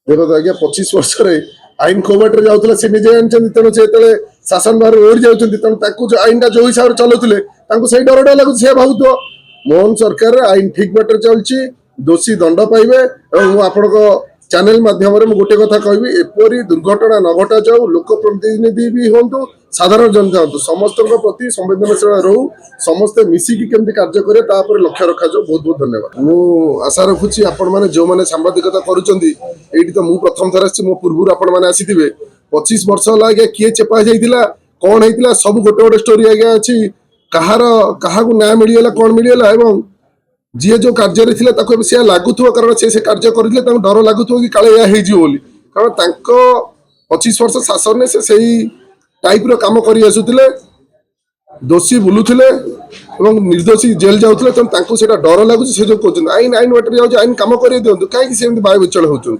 देखो आज्ञा 25 वर्ष आईन को बाटे जाऊला से निजे जानते तेणु से शासन बाहर ओढ़ जाऊँ तेणु आईन टा जो हिसाब से चलाऊले से डर डर लगुच सी भावुव मोहन सरकार आईन ठीक बाटे चलती दोषी दंड पाइबे आपण चैनल माध्यम गोटे कथा कहबी एपरी दुर्घटना न घटा जाऊ लोक प्रतिनिधि भी हूँ साधारण जनता हूँ समस्त प्रति संवेदनशील रहू समस्ते मिसिकी केमती कार्य करे लक्ष्य रखा जाऊ। बहुत बहुत धन्यवाद। मु आशा रखुची आपण माने जो माने सांबादिकता करूचंदी एठी तो मु प्रथम थर आसी मो पूर्व आपण माने आसीथिबे 25 वर्ष होला आगे किए चेपा जाइतिला कोन हेतिला सब गोटे गोटे स्टोरी आगे अछि कहार काहाकू न्याय मिलियला कोन मिलियला एवं जी जो कार्य ताको से लागुथुवा कारण से कार्य करथिले ताको डर लागुथुवा कि काले या हेजी बोली कारण तांको 25 वर्ष शासन ने से सही टाइप रो काम करी आसुथिले दोषी बुलुथिले एवं निर्दोषी जेल जाउथिले ताको सेटा डर लागुछि से जो कहउछन आईन आईन वाटर जाउछि आईन काम करी दियंतु काहे कि से बाय विचल होउछन।